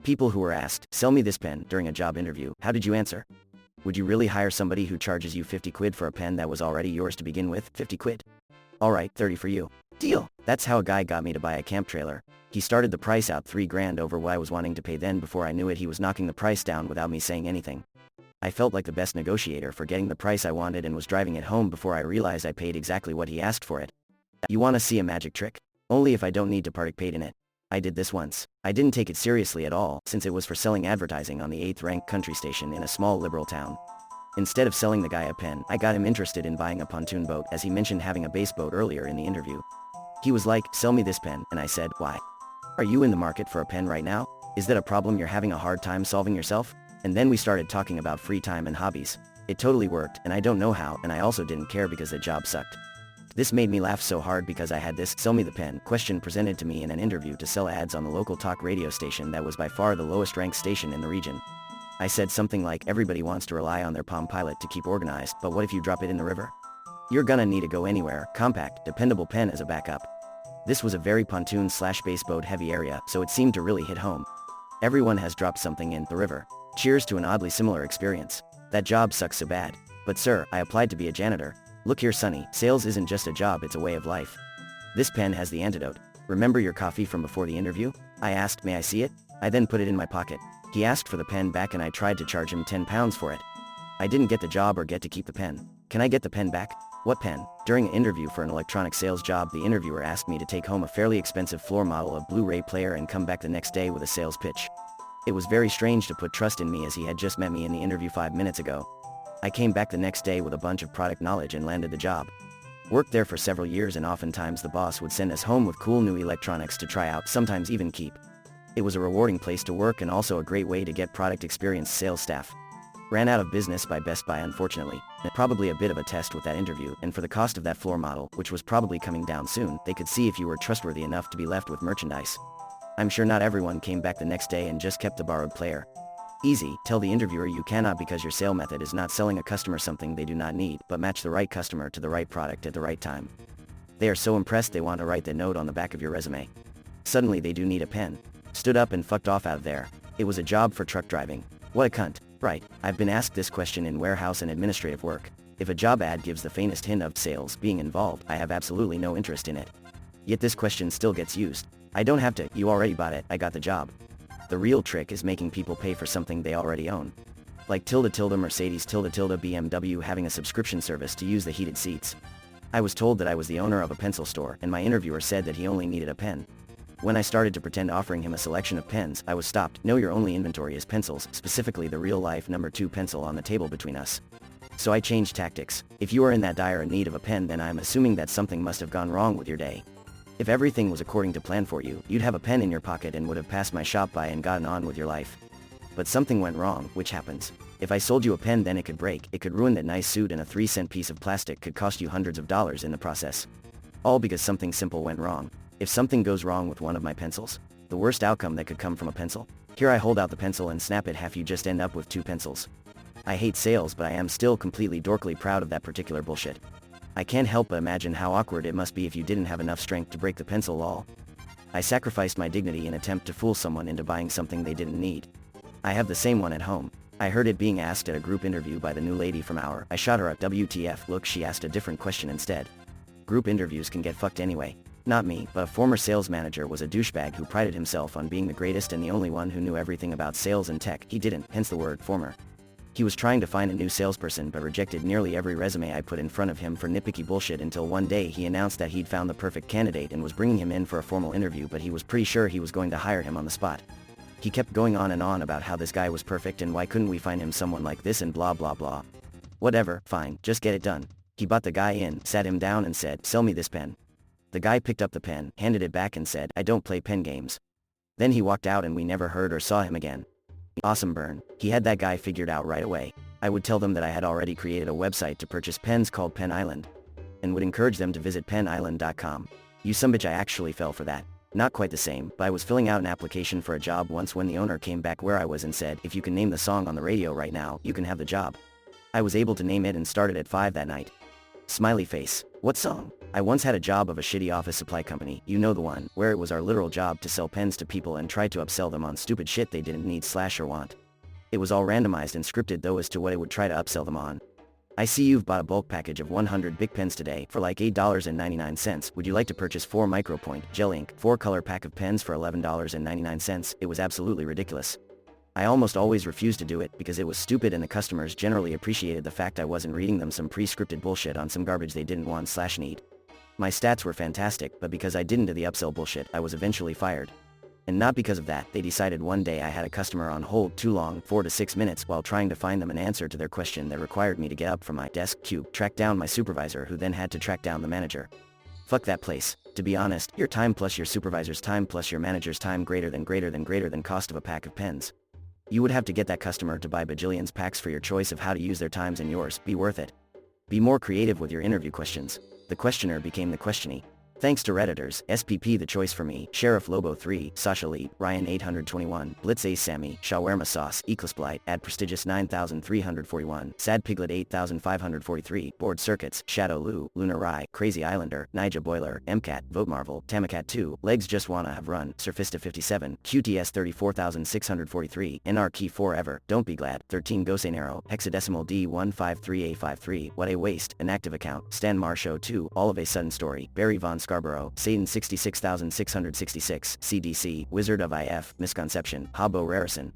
People who were asked, "Sell me this pen," during a job interview, how did you answer? Would you really hire somebody who charges you 50 quid for a pen that was already yours to begin with? 50 quid? Alright, 30 for you. Deal. That's how a guy got me to buy a camp trailer. He started the price out 3 grand over what I was wanting to pay. Then before I knew it, he was knocking the price down without me saying anything. I felt like the best negotiator for getting the price I wanted and was driving it home before I realized I paid exactly what he asked for it. You wanna see a magic trick? Only if I don't need to participate in it. I did this once. I didn't take it seriously at all, since it was for selling advertising on the 8th-ranked country station in a small liberal town. Instead of selling the guy a pen, I got him interested in buying a pontoon boat, as he mentioned having a base boat earlier in the interview. He was like, "Sell me this pen," and I said, "Why? Are you in the market for a pen right now? Is that a problem you're having a hard time solving yourself?" And then we started talking about free time and hobbies. It totally worked, and I don't know how, and I also didn't care because the job sucked. This made me laugh so hard because I had this "sell me the pen" question presented to me in an interview to sell ads on the local talk radio station that was by far the lowest ranked station in the region. I said something like, "Everybody wants to rely on their Palm Pilot to keep organized, but what if you drop it in the river? You're gonna need a go anywhere, compact, dependable pen as a backup." This was a very pontoon/base boat heavy area, so it seemed to really hit home. Everyone has dropped something in the river. Cheers to an oddly similar experience. That job sucks so bad. But sir, I applied to be a janitor. Look here Sonny, sales isn't just a job, it's a way of life. This pen has the antidote. Remember your coffee from before the interview? I asked, "May I see it?" I then put it in my pocket. He asked for the pen back and I tried to charge him £10 for it. I didn't get the job or get to keep the pen. Can I get the pen back? What pen? During an interview for an electronic sales job, the interviewer asked me to take home a fairly expensive floor model of Blu-ray player and come back the next day with a sales pitch. It was very strange to put trust in me as he had just met me in the interview 5 minutes ago. I came back the next day with a bunch of product knowledge and landed the job. Worked there for several years and oftentimes the boss would send us home with cool new electronics to try out, sometimes even keep. It was a rewarding place to work and also a great way to get product experienced sales staff. Ran out of business by Best Buy unfortunately. Probably a bit of a test with that interview, and for the cost of that floor model, which was probably coming down soon, they could see if you were trustworthy enough to be left with merchandise. I'm sure not everyone came back the next day and just kept the borrowed player. Easy, tell the interviewer you cannot because your sale method is not selling a customer something they do not need, but match the right customer to the right product at the right time. They are so impressed they want to write the note on the back of your resume. Suddenly they do need a pen. Stood up and fucked off out of there. It was a job for truck driving. What a cunt. Right, I've been asked this question in warehouse and administrative work. If a job ad gives the faintest hint of sales being involved, I have absolutely no interest in it. Yet this question still gets used. I don't have to, you already bought it, I got the job. The real trick is making people pay for something they already own. Like Mercedes BMW having a subscription service to use the heated seats. I was told that I was the owner of a pencil store and my interviewer said that he only needed a pen. When I started to pretend offering him a selection of pens, I was stopped. "No, your only inventory is pencils, specifically the real-life number 2 pencil on the table between us." So I changed tactics. If you are in that dire need of a pen, then I'm assuming that something must have gone wrong with your day. If everything was according to plan for you, you'd have a pen in your pocket and would have passed my shop by and gotten on with your life. But something went wrong, which happens. If I sold you a pen, then it could break, it could ruin that nice suit, and a 3-cent piece of plastic could cost you hundreds of dollars in the process. All because something simple went wrong. If something goes wrong with one of my pencils, the worst outcome that could come from a pencil? Here I hold out the pencil and snap it half, you just end up with 2 pencils. I hate sales, but I am still completely dorkily proud of that particular bullshit. I can't help but imagine how awkward it must be if you didn't have enough strength to break the pencil, lol. I sacrificed my dignity in attempt to fool someone into buying something they didn't need. I have the same one at home. I heard it being asked at a group interview by the new lady from our. I shot her a WTF look. She asked a different question instead. Group interviews can get fucked anyway. Not me, but a former sales manager was a douchebag who prided himself on being the greatest and the only one who knew everything about sales and tech. He didn't, hence the word former. He was trying to find a new salesperson but rejected nearly every resume I put in front of him for nitpicky bullshit until one day he announced that he'd found the perfect candidate and was bringing him in for a formal interview, but he was pretty sure he was going to hire him on the spot. He kept going on and on about how this guy was perfect and why couldn't we find him someone like this and blah blah blah. Whatever, fine, just get it done. He brought the guy in, sat him down and said, "Sell me this pen." The guy picked up the pen, handed it back and said, "I don't play pen games." Then he walked out and we never heard or saw him again. Awesome burn. He had that guy figured out right away. I would tell them that I had already created a website to purchase pens called Pen Island, and would encourage them to visit penisland.com. You sumbitch, I actually fell for that. Not quite the same, but I was filling out an application for a job once when the owner came back where I was and said, "If you can name the song on the radio right now, you can have the job." I was able to name it and started at 5 that night. Smiley face. What song? I once had a job of a shitty office supply company, you know the one, where it was our literal job to sell pens to people and try to upsell them on stupid shit they didn't need or want. It was all randomized and scripted though as to what it would try to upsell them on. I see you've bought a bulk package of 100 Bic pens today for like $8.99. Would you like to purchase 4 Micropoint gel ink, 4-color pack of pens for $11.99? It was absolutely ridiculous. I almost always refused to do it because it was stupid and the customers generally appreciated the fact I wasn't reading them some pre-scripted bullshit on some garbage they didn't want/need. My stats were fantastic, but because I didn't do the upsell bullshit, I was eventually fired. And not because of that, they decided one day I had a customer on hold too long, 4 to 6 minutes, while trying to find them an answer to their question that required me to get up from my desk, track down my supervisor who then had to track down the manager. Fuck that place. To be honest, your time plus your supervisor's time plus your manager's time greater than cost of a pack of pens. You would have to get that customer to buy bajillions packs for your choice of how to use their times and yours. Be worth it. Be more creative with your interview questions. The questioner became the questionee. Thanks to Redditors, SPP the choice for me, Sheriff Lobo 3, Sasha Lee, Ryan 821, Blitz Ace Sammy, Shawarma Sauce, Eclipsblight, Ad Prestigious 9341, Sad Piglet 8543, Board Circuits, Shadow Lou, Lunar Rai, Crazy Islander, Nija Boiler, MCAT, Vote Marvel, Tamacat 2, Legs Just Wanna Have Run, Surfista 57, QTS 34643, NR Key Forever, Don't Be Glad, 13 Gosenaro, Hexadecimal D153A53, What a Waste, An Active Account, Stan Mar Show 2, All of a Sudden Story, Barry Von Scarborough, Satan 66666, CDC, Wizard of IF, Misconception, Habbo Rarison.